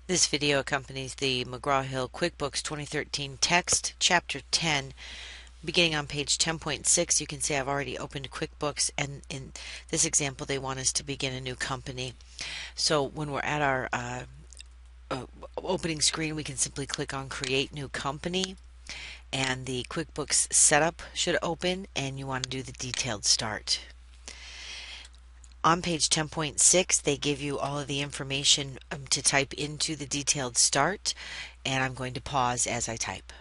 This video accompanies the McGraw-Hill QuickBooks 2013 text, Chapter 10. Beginning on page 10.6, you can see I've already opened QuickBooks, and in this example they want us to begin a new company. So when we're at our opening screen, we can simply click on Create New Company, and the QuickBooks setup should open, and you want to do the detailed start. On page 10.6, they give you all of the information to type into the detailed start, and I'm going to pause as I type.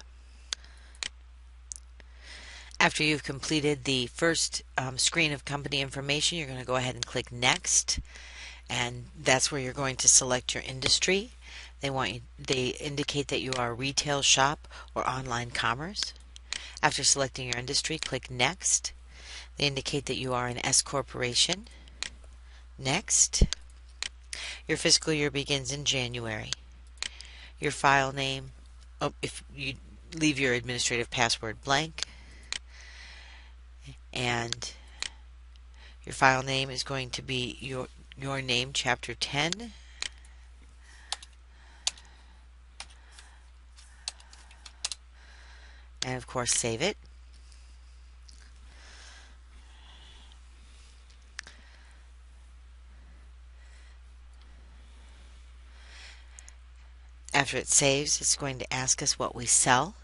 After you've completed the first screen of company information, you're going to go ahead and click Next, and that's where you're going to select your industry. They indicate that you are a retail shop or online commerce. After selecting your industry, click Next. They indicate that you are an S corporation. Next. Your fiscal year begins in January. Your file name, if you leave your administrative password blank, and your file name is going to be your name, Chapter 10. And of course save it. After it saves, it's going to ask us what we sell.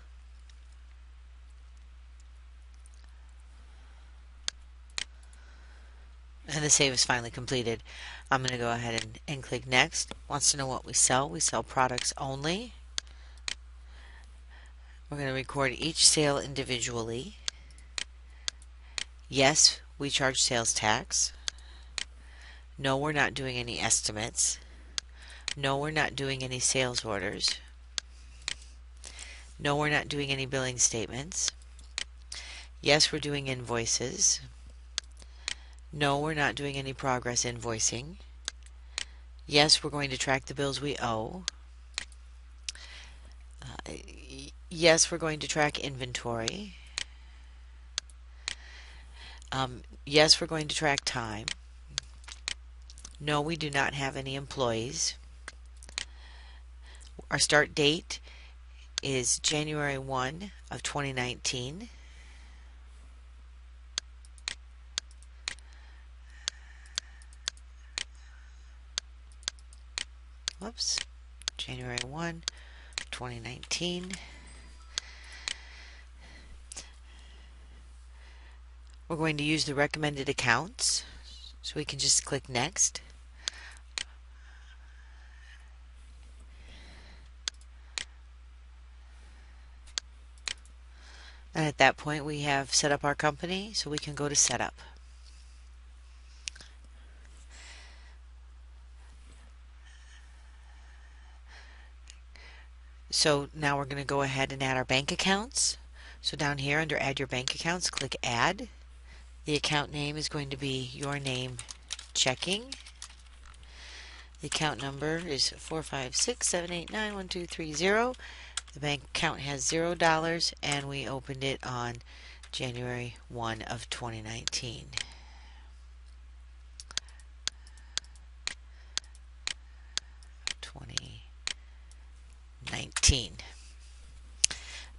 And the save is finally completed. I'm going to go ahead and click Next. Wants to know what we sell. We sell products only. We're going to record each sale individually. Yes, we charge sales tax. No, we're not doing any estimates. No, we're not doing any sales orders. No, we're not doing any billing statements. Yes, we're doing invoices. No, we're not doing any progress invoicing. Yes, we're going to track the bills we owe. Yes, we're going to track inventory. Yes, we're going to track time. No, we do not have any employees. Our start date is January 1 of 2019. Whoops. January 1, 2019. We're going to use the recommended accounts, so we can just click Next. And at that point we have set up our company, so we can go to Setup. So now we're going to go ahead and add our bank accounts. So down here under Add Your Bank Accounts, click Add. The account name is going to be Your Name Checking. The account number is 456-789-1230. The bank account has $0, and we opened it on January 1 of 2019.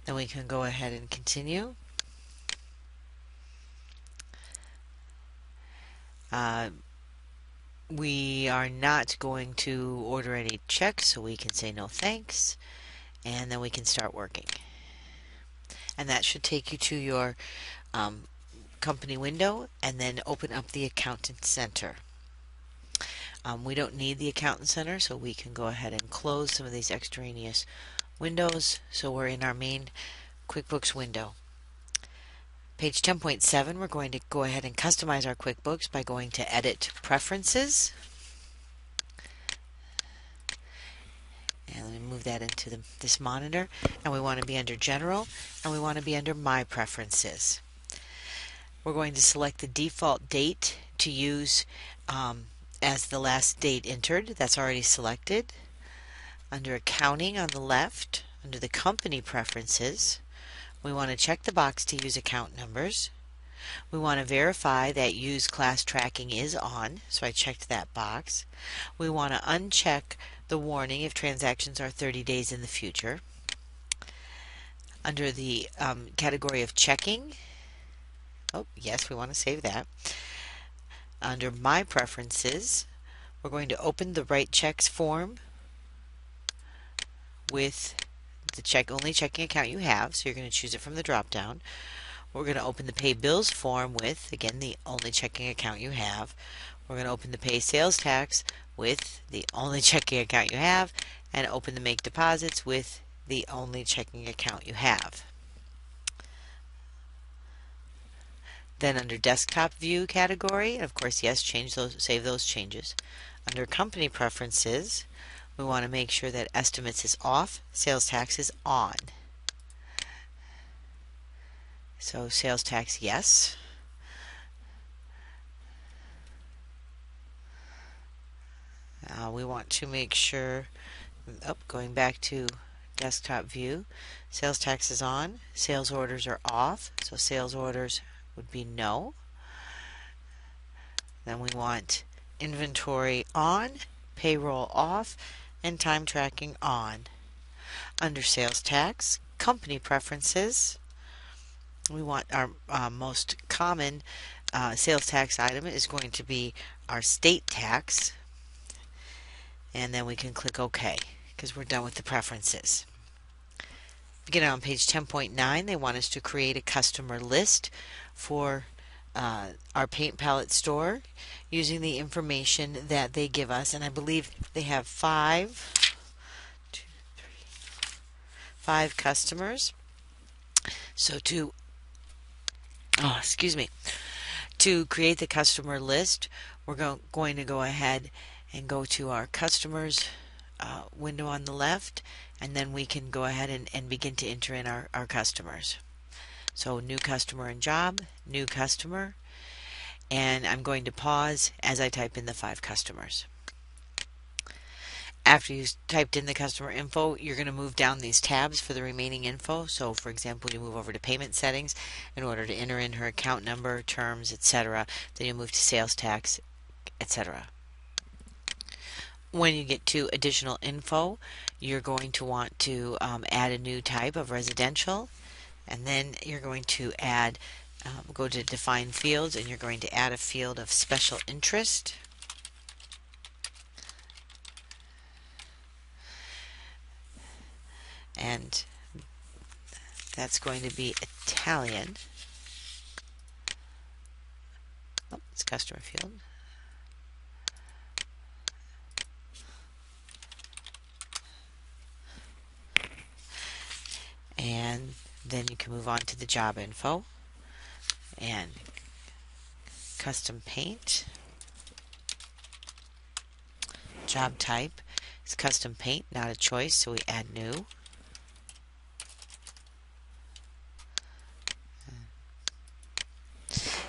Then we can go ahead and continue. We are not going to order any checks, so we can say no thanks, and then we can start working. And that should take you to your company window, and then open up the Accountant Center. We don't need the Accountant Center, so we can go ahead and close some of these extraneous windows, so we're in our main QuickBooks window. Page 10.7, we're going to go ahead and customize our QuickBooks by going to Edit Preferences. And let me move that into this monitor. And we want to be under General, and we want to be under My Preferences. We're going to select the default date to use as the last date entered. That's already selected. Under Accounting on the left, under the Company Preferences, we want to check the box to use account numbers. We want to verify that Use Class Tracking is on, so I checked that box. We want to uncheck the warning if transactions are 30 days in the future. Under the category of checking, oh yes, we want to save that. Under My Preferences, we're going to open the Write Checks form with the only checking account you have, so you're going to choose it from the drop down. We're going to open the Pay Bills form with, again, the only checking account you have. We're going to open the Pay Sales Tax with the only checking account you have, and open the Make Deposits with the only checking account you have. Then under Desktop View category, of course, yes, save those changes. Under Company Preferences, we want to make sure that Estimates is off, Sales Tax is on. So Sales Tax, yes. We want to make sure, going back to Desktop View, Sales Tax is on, Sales Orders are off, so Sales Orders would be no. Then we want Inventory on, Payroll off, and Time Tracking on. Under Sales Tax, Company Preferences, we want our most common sales tax item is going to be our state tax, and then we can click OK because we're done with the preferences. Begin on page 10.9, they want us to create a customer list for our paint palette store using the information that they give us, and I believe they have five customers. So to create the customer list, we're going to go ahead and go to our customers window on the left, and then we can go ahead and begin to enter in our customers. So new customer and job, new customer, and I'm going to pause as I type in the 5 customers. After you've typed in the customer info, you're going to move down these tabs for the remaining info. So for example, you move over to payment settings in order to enter in her account number, terms, etc. Then you move to sales tax, etc. When you get to additional info, you're going to want to add a new type of residential, and then you're going to add, go to define fields, and you're going to add a field of special interest. And that's going to be Italian. Oh, it's customer field. And then you can move on to the job info and custom paint. Job type is custom paint, not a choice, so we add new.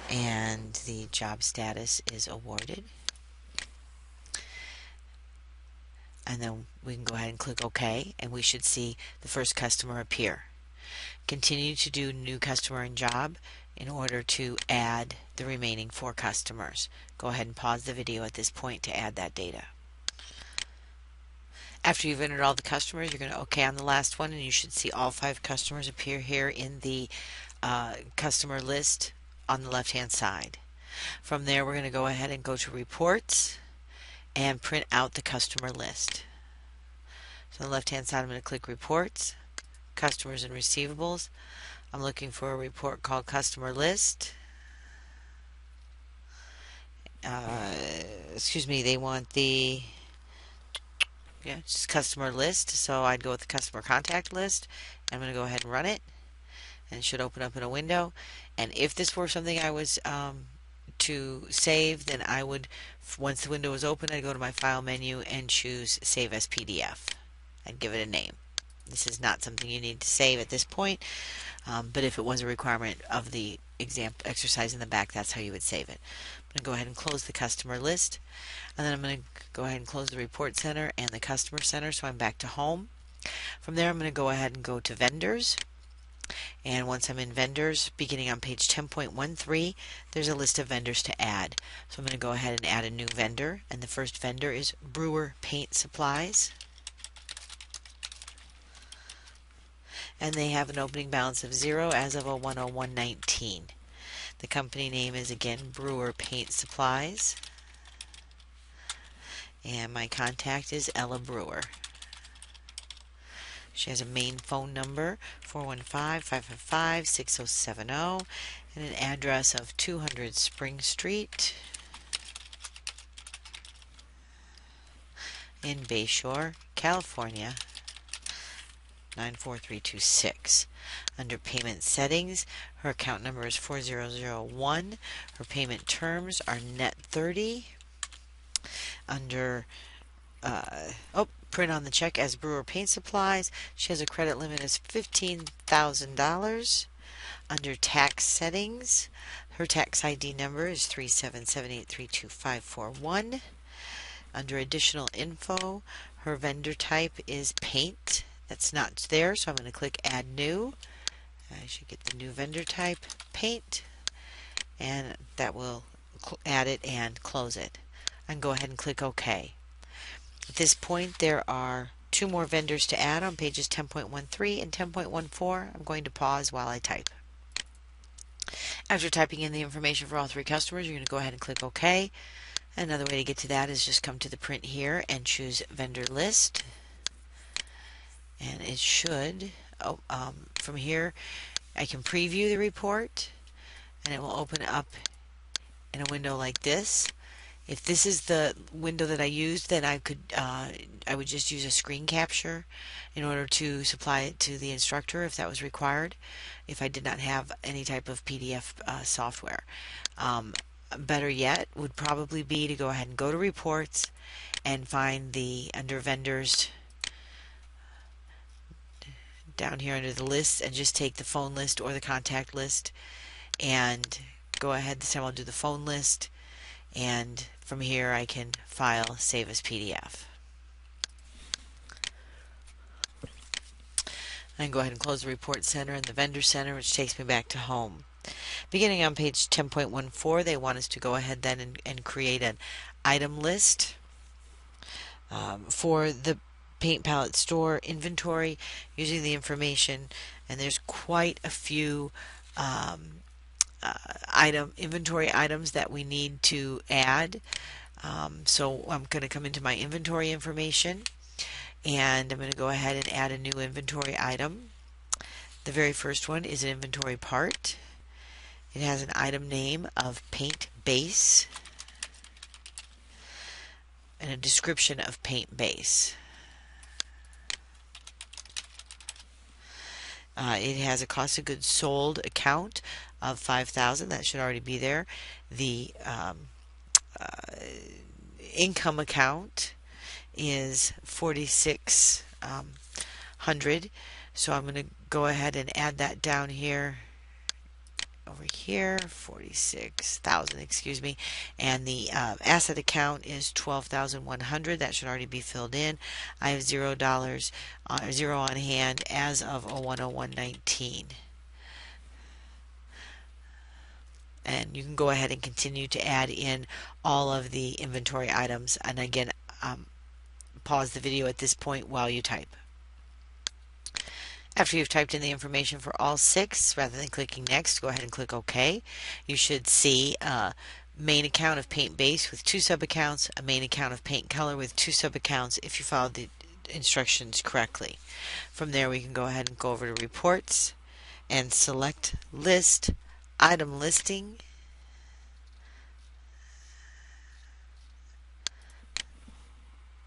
And the job status is awarded. And then we can go ahead and click OK, and we should see the first customer appear. Continue to do new customer and job in order to add the remaining 4 customers. Go ahead and pause the video at this point to add that data. After you've entered all the customers, you're going to OK on the last one, and you should see all 5 customers appear here in the customer list on the left hand side. From there, we're going to go ahead and go to reports and print out the customer list. So on the left hand side, I'm going to click reports, customers and receivables. I'm looking for a report called customer list. They want the just customer list, so I'd go with the customer contact list. I'm going to go ahead and run it, and it should open up in a window. And if this were something I was to save, then I would, once the window was open, I'd go to my file menu and choose Save as PDF. I'd give it a name. This is not something you need to save at this point, but if it was a requirement of the exam exercise in the back, that's how you would save it. I'm going to go ahead and close the customer list, and then I'm going to go ahead and close the report center and the customer center, so I'm back to home. From there, I'm going to go ahead and go to vendors, And once I'm in vendors, beginning on page 10.13, there's a list of vendors to add. So I'm going to go ahead and add a new vendor, and the first vendor is Brewer Paint Supplies. And they have an opening balance of 0 as of 01/01/19. The company name is again Brewer Paint Supplies. And my contact is Ella Brewer. She has a main phone number, 415-555-6070, and an address of 200 Spring Street in Bayshore, California, 94326. Under payment settings, her account number is 4001. Her payment terms are net 30. Under print on the check as Brewer Paint Supplies, she has a credit limit of $15,000. Under tax settings, her tax ID number is 377832541. Under additional info, her vendor type is paint. That's not there, so I'm going to click Add New. I should get the new vendor type, paint, and that will add it and close it. I can go ahead and click OK. At this point, there are 2 more vendors to add on pages 10.13 and 10.14. I'm going to pause while I type. After typing in the information for all 3 customers, you're going to go ahead and click OK. Another way to get to that is just come to the print here and choose vendor list. And it should, from here, I can preview the report and it will open up in a window like this. If this is the window that I used, then I would just use a screen capture in order to supply it to the instructor if that was required, if I did not have any type of PDF software. Better yet would probably be to go ahead and go to reports and find the under vendors down here under the list and just take the phone list or the contact list and go ahead. This time I'll do the phone list, and from here I can file, save as PDF. I can go ahead and close the report center and the vendor center, which takes me back to home. Beginning on page 10.14, they want us to go ahead then and create an item list for the paint palette store inventory using the information, and there's quite a few inventory items that we need to add. So I'm going to come into my inventory information and I'm going to go ahead and add a new inventory item. The very first one is an inventory part. It has an item name of paint base and a description of paint base. It has a cost of goods sold account of $5,000. That should already be there. The income account is $4,600. So I'm going to go ahead and add that down here. Over here, 46,000, excuse me, and the asset account is 12,100. That should already be filled in. I have $0 0 on hand as of 01/01/19. And you can go ahead and continue to add in all of the inventory items. And again, pause the video at this point while you type. After you've typed in the information for all 6, rather than clicking next, go ahead and click OK. You should see a main account of paint base with 2 sub-accounts, a main account of paint color with 2 sub-accounts if you followed the instructions correctly. From there we can go ahead and go over to reports and select list, item listing,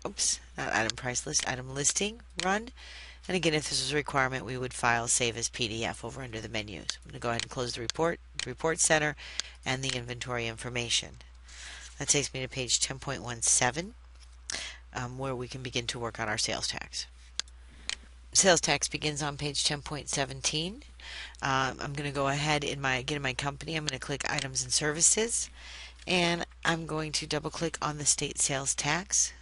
not item price list, item listing, run. And again, if this was a requirement, we would file save as PDF over under the menus. I'm going to go ahead and close the report center, and the inventory information. That takes me to page 10.17, where we can begin to work on our sales tax. Sales tax begins on page 10.17. I'm going to go ahead in my company. I'm going to click items and services, and I'm going to double click on the state sales tax.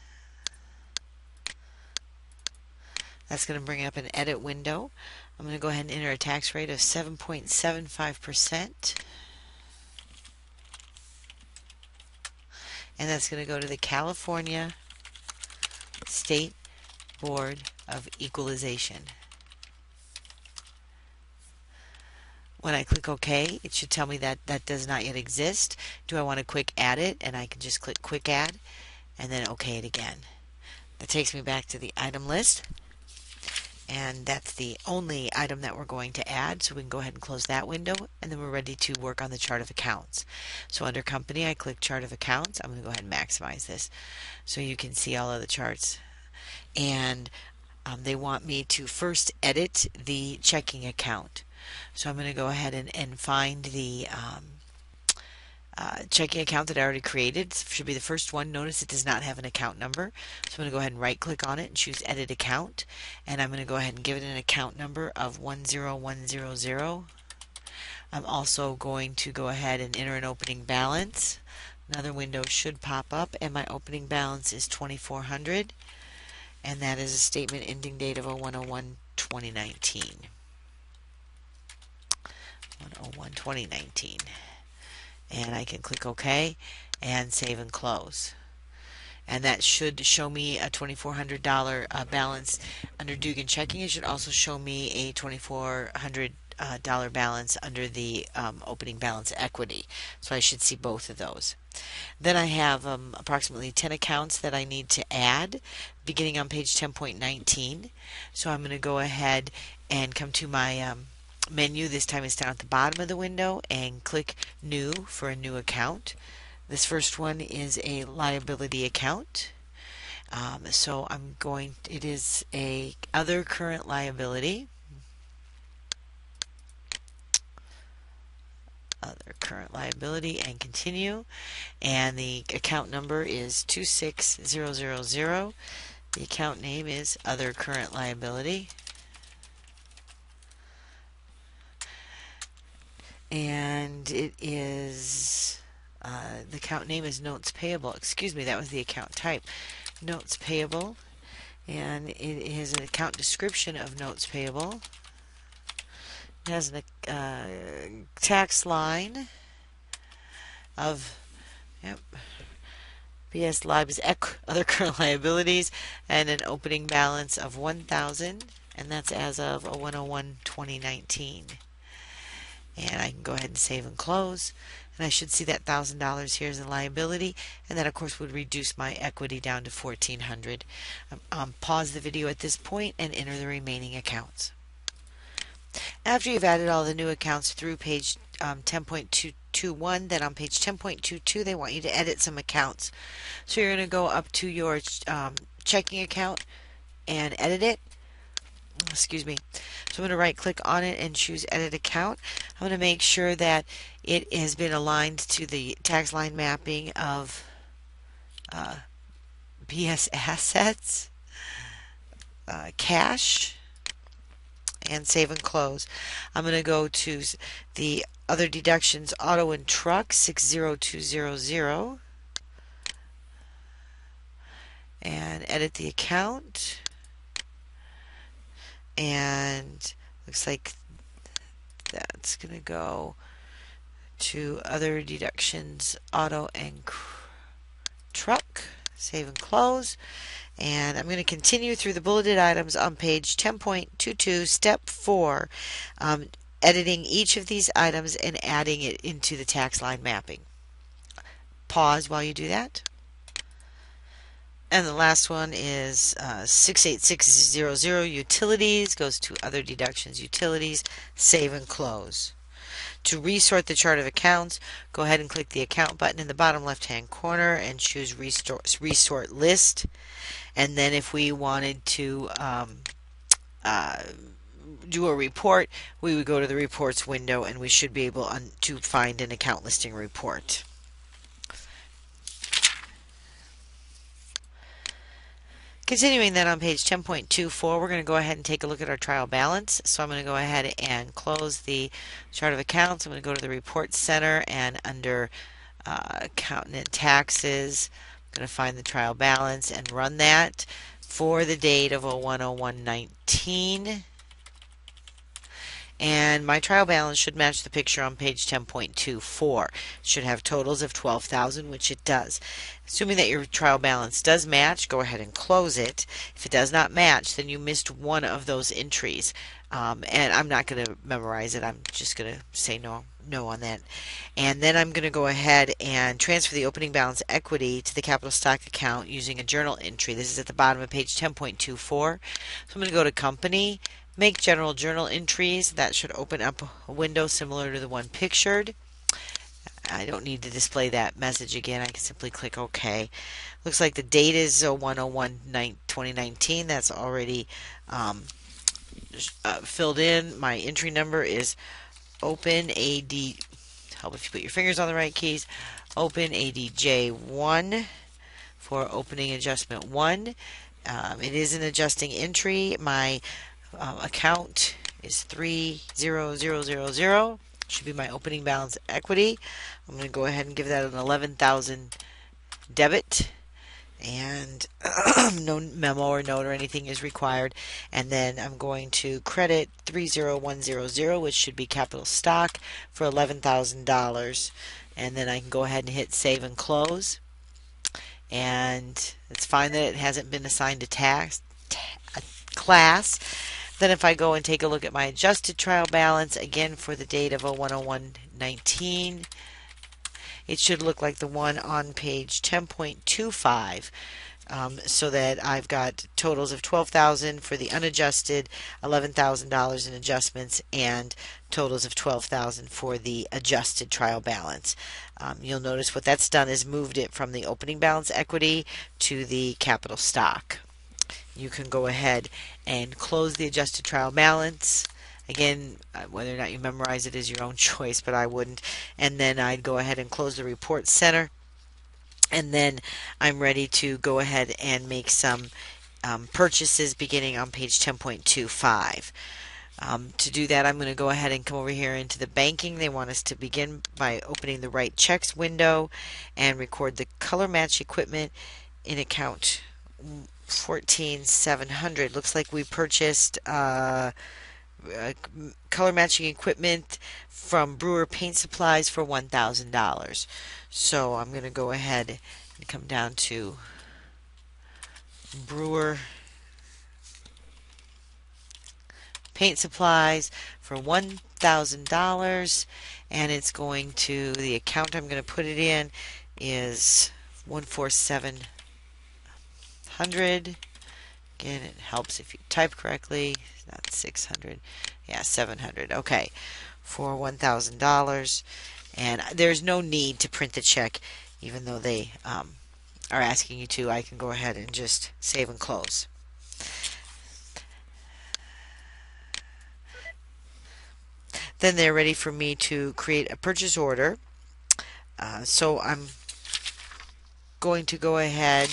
That's going to bring up an edit window. I'm going to go ahead and enter a tax rate of 7.75%. And that's going to go to the California State Board of Equalization. When I click OK, it should tell me that that does not yet exist. Do I want to quick add it? And I can just click quick add and then OK it again. That takes me back to the item list. And that's the only item that we're going to add, so we can go ahead and close that window, and then we're ready to work on the chart of accounts. So under company, I click chart of accounts. I'm going to go ahead and maximize this so you can see all of the charts. And they want me to first edit the checking account. So I'm going to go ahead and find the checking account that I already created. It should be the first one. Notice it does not have an account number. So I'm going to go ahead and right click on it and choose edit account. And I'm going to go ahead and give it an account number of 10100. I'm also going to go ahead and enter an opening balance. Another window should pop up, and my opening balance is $2,400. And that is a statement ending date of 01/01/2019. 1/01/2019. And I can click OK and save and close. And that should show me a $2,400 balance under Dugan checking. It should also show me a $2,400 balance under the opening balance equity. So I should see both of those. Then I have approximately 10 accounts that I need to add, beginning on page 10.19. So I'm going to go ahead and come to my menu. This time it's down at the bottom of the window, and click new for a new account. This first one is a liability account. So it is a other current liability. Other current liability, and continue. And the account number is 26000. The account name is other current liability. And it is the account name is notes payable. Excuse me, that was the account type. Notes payable. And it is an account description of notes payable. It has a tax line of BS Libs other current liabilities, and an opening balance of $1,000, and that's as of 1/01/2019. And I can go ahead and save and close, and I should see that $1,000 here as a liability, and that of course would reduce my equity down to $1,400. Pause the video at this point and enter the remaining accounts. After you've added all the new accounts through page 10.221, then on page 10.22 they want you to edit some accounts. So you're going to go up to your checking account and edit it. Excuse me. So I'm going to right click on it and choose edit account. I'm going to make sure that it has been aligned to the tax line mapping of BS assets, cash, and save and close. I'm going to go to the other deductions, auto and truck, 60200, and edit the account. And looks like that's going to go to other deductions, auto and truck, save and close. And I'm going to continue through the bulleted items on page 10.22, step 4, editing each of these items and adding it into the tax line mapping. Pause while you do that. And the last one is 68600, utilities, goes to other deductions, utilities, save and close. To resort the chart of accounts, go ahead and click the account button in the bottom left hand corner and choose resort list. And then if we wanted to do a report, we would go to the reports window, and we should be able to find an account listing report. Continuing then on page 10.24, we're going to go ahead and take a look at our trial balance. So I'm going to go ahead and close the chart of accounts. I'm going to go to the report center, and under accountant and taxes, I'm going to find the trial balance and run that. for the date of 01/01/19. And my trial balance should match the picture on page 10.24. It should have totals of 12,000, which it does. Assuming that your trial balance does match, go ahead and close it. If it does not match, then you missed one of those entries. And I'm not going to memorize it. I'm just going to say no on that. And then I'm going to go ahead and transfer the opening balance equity to the capital stock account using a journal entry. This is at the bottom of page 10.24. So I'm going to go to Company, Make General Journal Entries. That should open up a window similar to the one pictured. I don't need to display that message again. I can simply click OK. Looks like the date is 01/01/2019. That's already filled in. My entry number is Open AD. Help if you put your fingers on the right keys. Open ADJ1 for opening adjustment 1. It is an adjusting entry. My account is 30000. Should be my opening balance equity. I'm going to go ahead and give that an 11,000 debit, and no memo or note or anything is required. And then I'm going to credit 30100, which should be capital stock, for $11,000. And then I can go ahead and hit save and close. And it's fine that it hasn't been assigned a class. Then if I go and take a look at my adjusted trial balance, again for the date of 01/01/19, it should look like the one on page 10.25. So that I've got totals of 12,000 for the unadjusted, $11,000 in adjustments, and totals of 12,000 for the adjusted trial balance. You'll notice what that's done is moved it from the opening balance equity to the capital stock. You can go ahead and close the adjusted trial balance. Again, whether or not you memorize it is your own choice, but I wouldn't. And then I'd go ahead and close the report center. And then I'm ready to go ahead and make some purchases beginning on page 10.25. To do that, I'm going to go ahead and come over here into the banking. They want us to begin by opening the Write Checks window and record the color match equipment in account 14,700. Looks like we purchased color matching equipment from Brewer Paint Supplies for $1,000. So I'm going to go ahead and come down to Brewer Paint Supplies for $1,000, and it's going to, the account I'm going to put it in is 14700. Again, it helps if you type correctly. Not 600. Yeah, 700. Okay, for $1,000. And there's no need to print the check, even though they are asking you to. I can go ahead and just save and close. Then they're ready for me to create a purchase order. So I'm going to go ahead.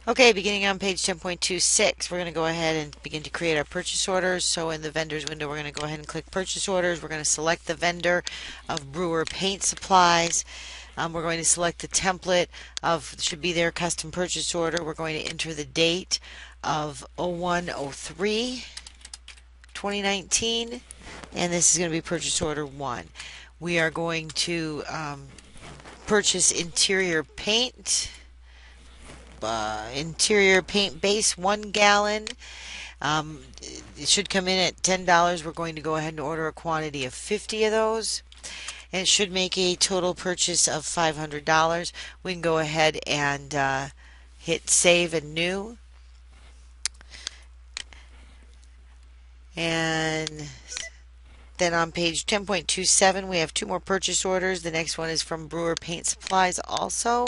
Okay, beginning on page 10.26, we're going to go ahead and begin to create our purchase orders. So in the vendors window, we're going to go ahead and click purchase orders. We're going to select the vendor of Brewer Paint Supplies. We're going to select the template of, should be their custom purchase order. We're going to enter the date of 01/03/2019, and this is going to be purchase order 1. We are going to purchase interior paint. Interior paint base 1 gallon. It should come in at $10. We're going to go ahead and order a quantity of 50 of those, and it should make a total purchase of $500. We can go ahead and hit save and new, and then on page 10.27 we have 2 more purchase orders. The next one is from Brewer Paint Supplies also.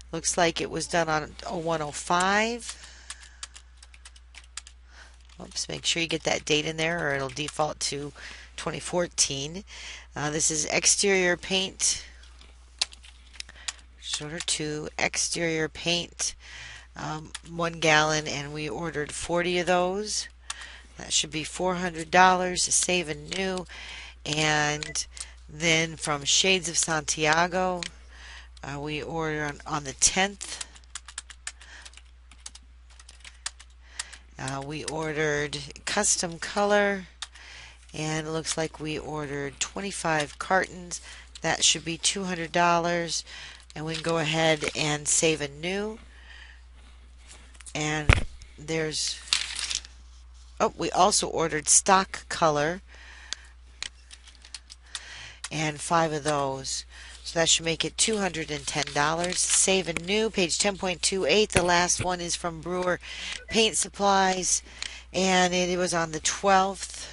Looks like it was done on 01/05. Oops, make sure you get that date in there or it'll default to 2014. This is exterior paint. Order 2, exterior paint, 1 gallon, and we ordered 40 of those. That should be $400. Save and new. And then from Shades of Santiago, We ordered on the 10th. We ordered custom color, and it looks like we ordered 25 cartons. That should be $200, and we can go ahead and save a new. And there's, oh, we also ordered stock color and 5 of those. So that should make it $210. Save a new, page 10.28. The last one is from Brewer Paint Supplies, and it was on the 12th.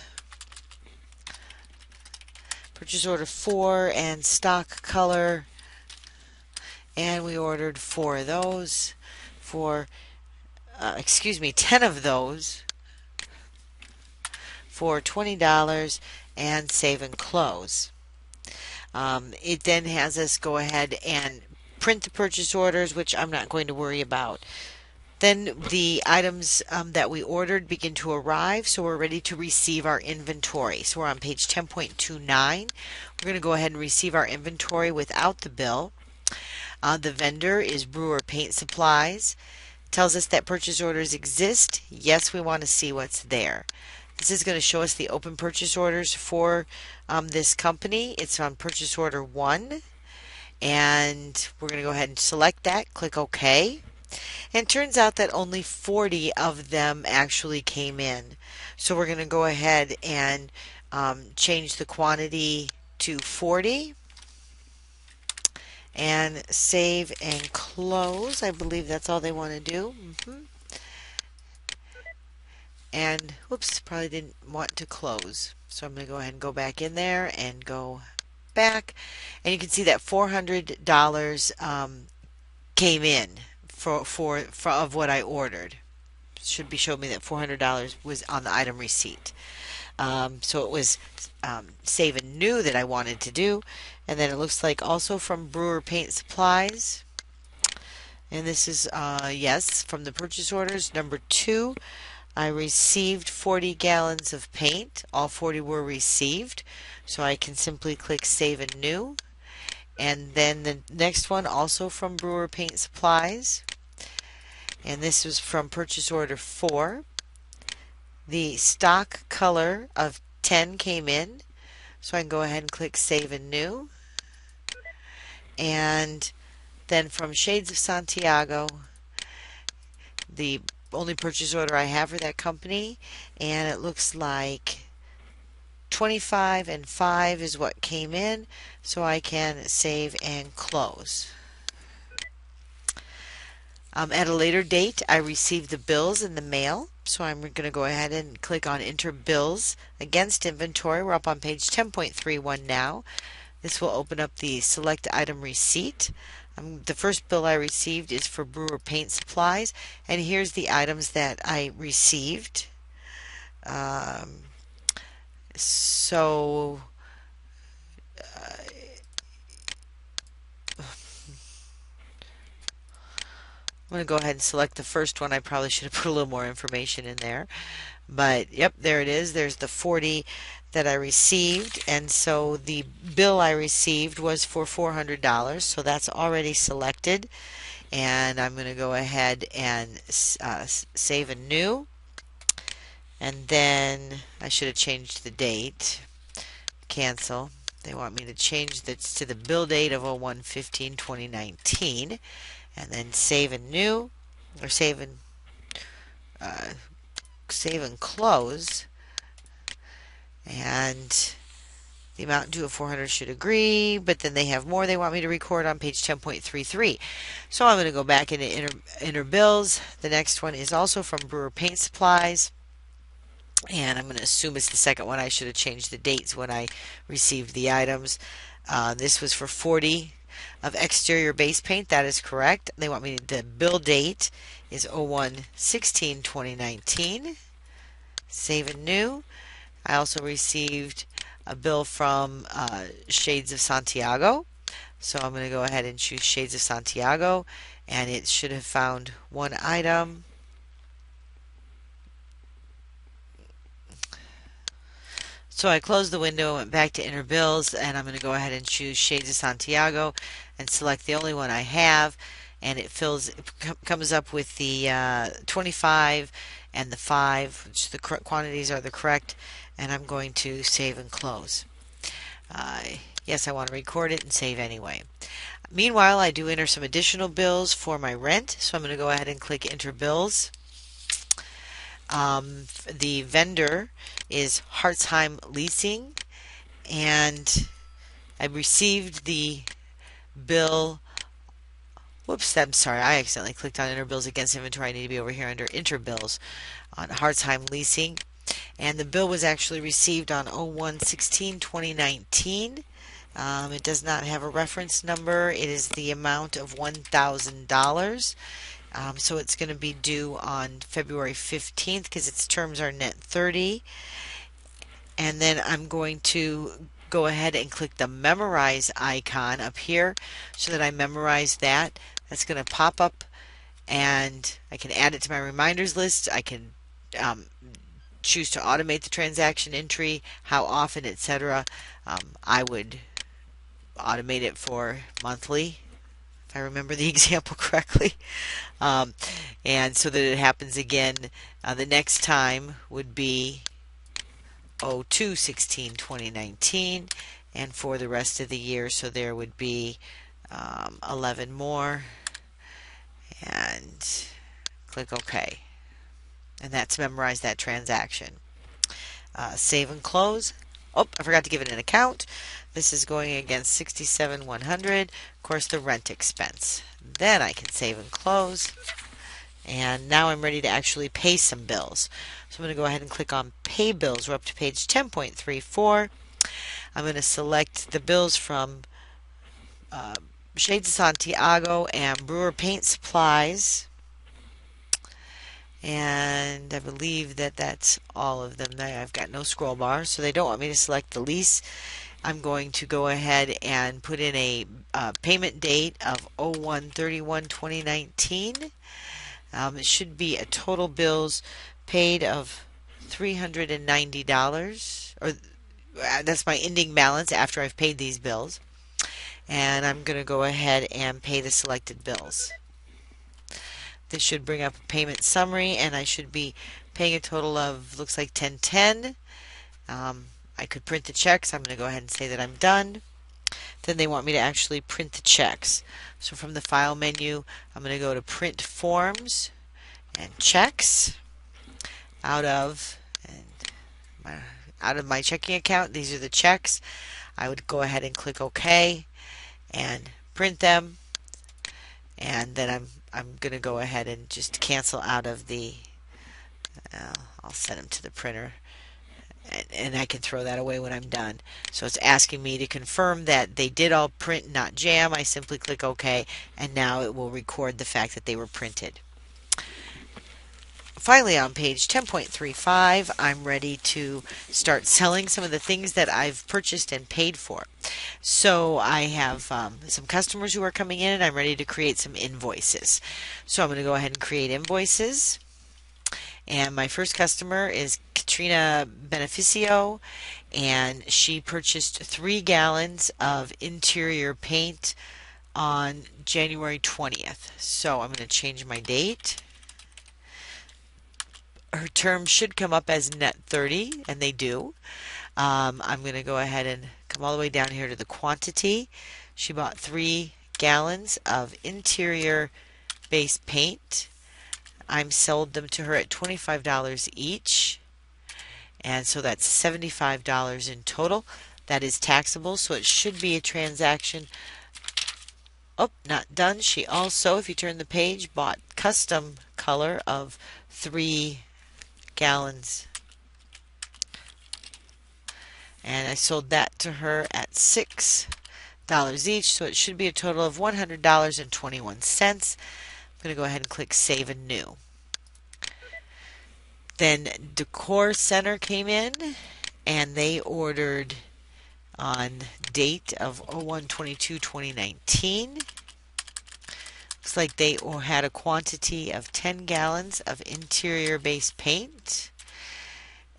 Purchase order 4 and stock color, and we ordered 4 of those for, 10 of those for $20 and save and close. It then has us go ahead and print the purchase orders, which I'm not going to worry about. Then the items that we ordered begin to arrive, so we're ready to receive our inventory. So we're on page 10.29. We're going to go ahead and receive our inventory without the bill. The vendor is Brewer Paint Supplies. Tells us that purchase orders exist. Yes, we want to see what's there. This is going to show us the open purchase orders for this company. It's on purchase order 1, and we're going to go ahead and select that. Click OK. And it turns out that only 40 of them actually came in. So we're going to go ahead and change the quantity to 40 and save and close. I believe that's all they want to do. And whoops, probably didn't want to close. So I'm going to go ahead and go back in there and go back. And you can see that $400 came in for of what I ordered. Should be showing me that $400 was on the item receipt. So it was save and new that I wanted to do. And then it looks like also from Brewer Paint Supplies. And this is, yes, from the purchase orders. Number 2, I received 40 gallons of paint. All 40 were received. So I can simply click save and new. And then the next one also from Brewer Paint Supplies. And this was from purchase order 4. The stock color of 10 came in. So I can go ahead and click save and new. And then from Shades of Santiago, the only purchase order I have for that company, and it looks like 25 and 5 is what came in, so I can save and close. At a later date, I received the bills in the mail, so I'm going to go ahead and click on Enter Bills Against Inventory. We're up on page 10.31 now. This will open up the Select Item Receipt. The first bill I received is for Brewer Paint Supplies, and here's the items that I received. So I'm going to go ahead and select the first one. I probably should have put a little more information in there. But yep, there it is. There's the 40 that I received. And so the bill I received was for $400. So that's already selected. And I'm going to go ahead and save a new. And then I should have changed the date. Cancel. They want me to change this to the bill date of 01/15/2019. And then save and new, or save and close. And the amount due of 400 should agree, but then they have more they want me to record on page 10.33. So I'm going to go back into enter bills. The next one is also from Brewer Paint Supplies. And I'm going to assume it's the second one. I should have changed the dates when I received the items. This was for 40 of exterior base paint. That is correct. They want me the bill date is 01/16/2019. Save and new. I also received a bill from Shades of Santiago. So I'm going to go ahead and choose Shades of Santiago, and it should have found one item. So I closed the window, went back to Enter Bills, and I'm going to go ahead and choose Shades of Santiago and select the only one I have. And it comes up with the 25 and the 5, which the quantities are the correct. And I'm going to save and close. Yes, I want to record it and save anyway. Meanwhile, I do enter some additional bills for my rent, so I'm going to go ahead and click Enter Bills. The vendor is Hartzheim Leasing, and I received the bill. Whoops, I'm sorry, I accidentally clicked on Enter Bills Against Inventory. I need to be over here under Enter Bills on Hartzheim Leasing. And the bill was actually received on 01/16/2019. It does not have a reference number. It is the amount of $1,000. So it's going to be due on February 15th because its terms are net 30. And then I'm going to go ahead and click the memorize icon up here so that I memorize that. That's going to pop up and I can add it to my reminders list. I can choose to automate the transaction entry, how often, etc. I would automate it for monthly, if I remember the example correctly. And so that it happens again the next time would be 02/16/2019, and for the rest of the year, so there would be 11 more, and click OK. And that's memorized that transaction. Save and close. Oh, I forgot to give it an account. This is going against 67,100. Of course, the rent expense. Then I can save and close. And now I'm ready to actually pay some bills. So I'm going to go ahead and click on Pay Bills. We're up to page 10.34. I'm going to select the bills from Shades of Santiago and Brewer Paint Supplies. And I believe that that's all of them. I've got no scroll bar, so they don't want me to select the lease. I'm going to go ahead and put in a payment date of 01/31/2019. It should be a total bills paid of $390, or that's my ending balance after I've paid these bills. And I'm going to go ahead and pay the selected bills. This should bring up a payment summary, and I should be paying a total of, looks like $10.10. I could print the checks. I'm going to go ahead and say that I'm done. Then they want me to actually print the checks. So from the File menu, I'm going to go to Print Forms and Checks. Out of my checking account, these are the checks. I would go ahead and click OK and print them. And then I'm going to go ahead and just cancel out of the, I'll send them to the printer, and I can throw that away when I'm done. So it's asking me to confirm that they did all print, not jam. I simply click OK, and now it will record the fact that they were printed. Finally, on page 10.35, I'm ready to start selling some of the things that I've purchased and paid for. So I have some customers who are coming in, and I'm ready to create some invoices. So I'm going to go ahead and create invoices. And my first customer is Katrina Beneficio, and she purchased 3 gallons of interior paint on January 20th. So I'm going to change my date. Her terms should come up as net 30, and they do. I'm going to go ahead and come all the way down here to the quantity. She bought 3 gallons of interior base paint. I'm sold them to her at $25 each, and so that's $75 in total. That is taxable, so it should be a transaction. Oh, not done. She also, if you turn the page, bought custom color of 3 gallons, and I sold that to her at $6 each, so it should be a total of $100.21. I'm going to go ahead and click Save and New. Then Decor Center came in, and they ordered on date of 01/22/2019. Looks like they had a quantity of 10 gallons of interior base paint.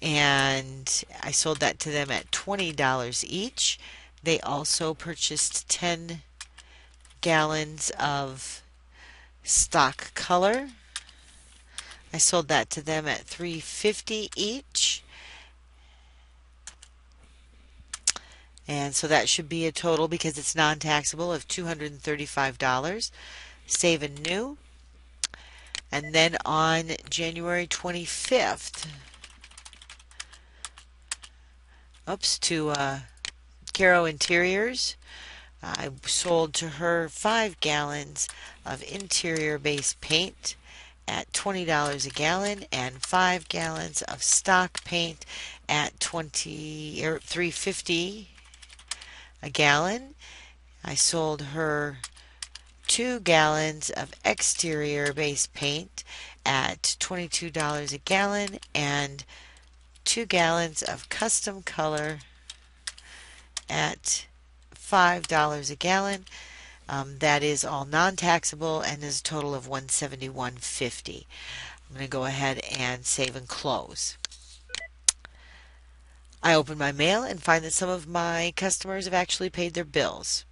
and I sold that to them at $20 each. They also purchased 10 gallons of stock color. I sold that to them at $3.50 each. And so that should be a total, because it's non-taxable, of $235. Save and new. And then on January 25th, to Caro Interiors, I sold to her 5 gallons of interior base paint at $20 a gallon, and 5 gallons of stock paint at $3.50 a gallon. I sold her 2 gallons of exterior base paint at $22 a gallon, and 2 gallons of custom color at $5 a gallon. That is all non-taxable and is a total of $171.50. I'm going to go ahead and save and close. I open my mail and find that some of my customers have actually paid their bills.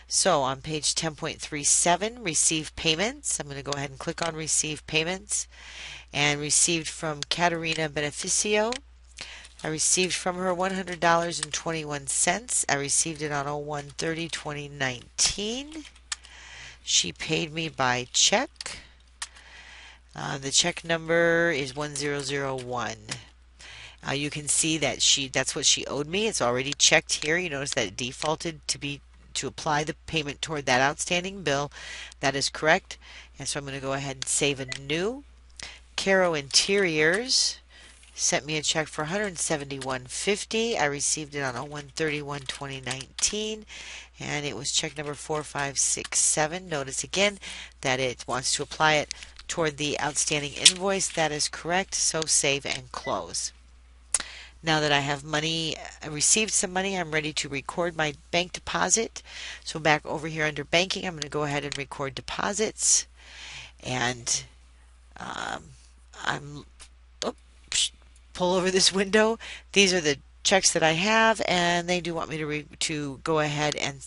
So on page 10.37, receive payments, I'm going to go ahead and click on receive payments. And received from Katerina Beneficio, I received from her $100.21. I received it on 01/30/2019. She paid me by check. The check number is 1001. You can see that that's what she owed me. It's already checked here. You notice that it defaulted to apply the payment toward that outstanding bill. That is correct. And so I'm going to go ahead and save a new. Caro Interiors sent me a check for $171.50. I received it on 01/31/2019, and it was check number 4567. Notice again that it wants to apply it toward the outstanding invoice. That is correct. So save and close. Now that I have money, I received some money, I'm ready to record my bank deposit. So back over here under banking, I'm going to go ahead and record deposits. And I'm pull over this window. These are the checks that I have, and they do want me to go ahead and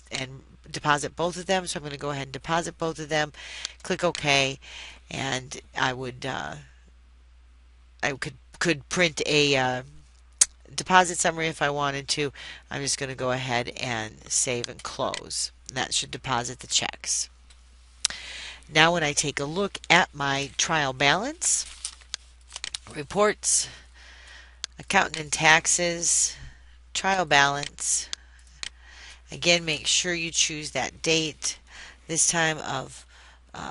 deposit both of them. So I'm going to go ahead and deposit both of them. Click OK, and I could print a deposit summary if I wanted to. I'm just going to go ahead and save and close. That should deposit the checks. Now when I take a look at my trial balance, reports, accountant and taxes, trial balance, again make sure you choose that date. This time of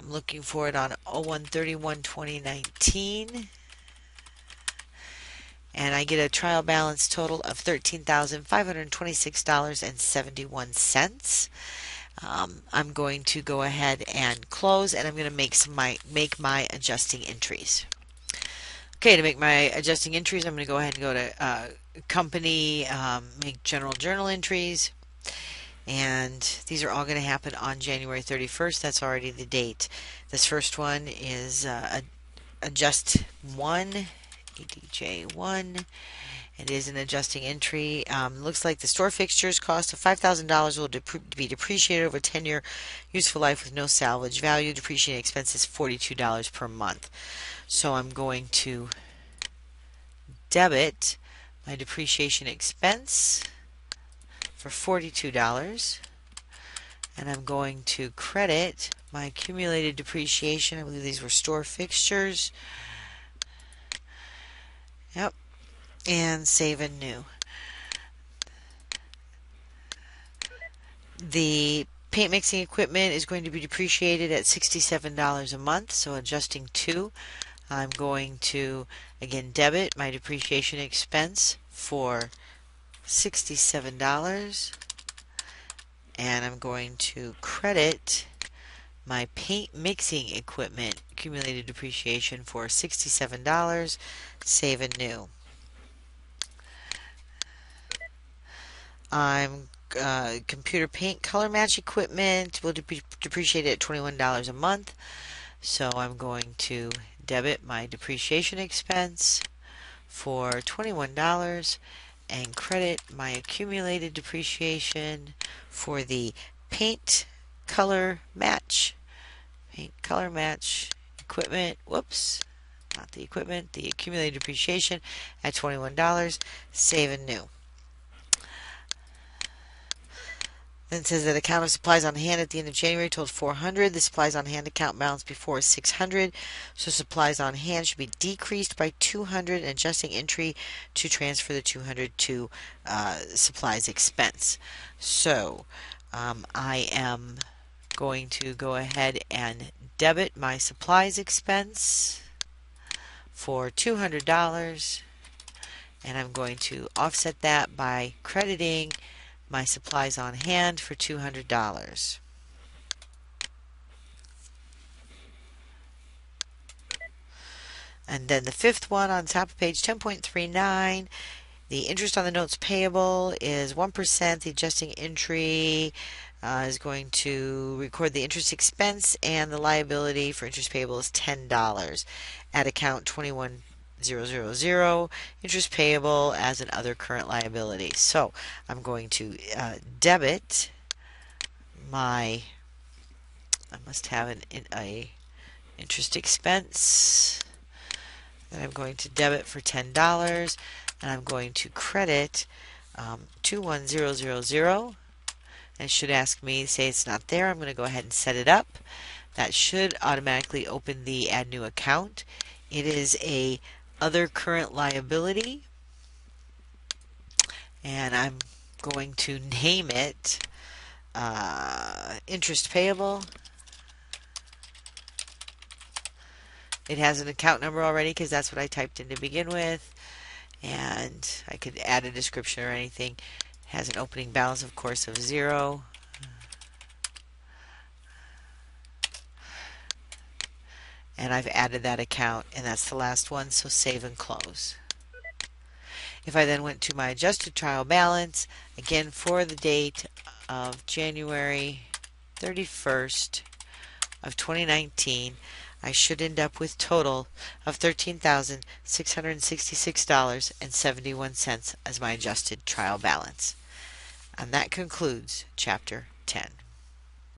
looking for it on 01/31/2019. And I get a trial balance total of $13,526.71. I'm going to go ahead and close, and I'm going to make my adjusting entries. Okay, to make my adjusting entries, I'm going to go ahead and go to company, make general journal entries, and these are all going to happen on January 31st. That's already the date. This first one is adjust 1. EDJ1. It is an adjusting entry. Looks like the store fixtures cost of $5,000 will be depreciated over a 10-year useful life with no salvage value. Depreciating expenses $42 per month. So I'm going to debit my depreciation expense for $42, and I'm going to credit my accumulated depreciation. I believe these were store fixtures. Yep. And save and new. The paint mixing equipment is going to be depreciated at $67 a month. So adjusting 2, I'm going to again debit my depreciation expense for $67, and I'm going to credit my paint mixing equipment accumulated depreciation for $67. Save and new. I'm computer paint color match equipment will be depreciated at $21 a month. So I'm going to debit my depreciation expense for $21 and credit my accumulated depreciation for the paint color match. Paint color match equipment. Whoops. Not the equipment. The accumulated depreciation at $21. Save and new. Then it says that account of supplies on hand at the end of January totaled 400. The supplies on hand account balance before is 600. So supplies on hand should be decreased by 200 and adjusting entry to transfer the 200 to supplies expense. So I am going to go ahead and debit my supplies expense for $200, and I'm going to offset that by crediting my supplies on hand for $200. And then the fifth one on top of page 10.39, the interest on the notes payable is 1%. The adjusting entry is going to record the interest expense, and the liability for interest payable is $10 at account 21000, interest payable as an other current liability. So I'm going to debit my, I must have a interest expense that I'm going to debit for $10, and I'm going to credit 21000. And it should ask me, say it's not there. I'm going to go ahead and set it up. That should automatically open the add new account. It is a other current liability, and I'm going to name it interest payable. It has an account number already because that's what I typed in to begin with, and I could add a description or anything. It has an opening balance, of course, of 0. And I've added that account, and that's the last one, so save and close. If I then went to my adjusted trial balance, again for the date of January 31st of 2019, I should end up with total of $13,666.71 as my adjusted trial balance. And that concludes Chapter 10.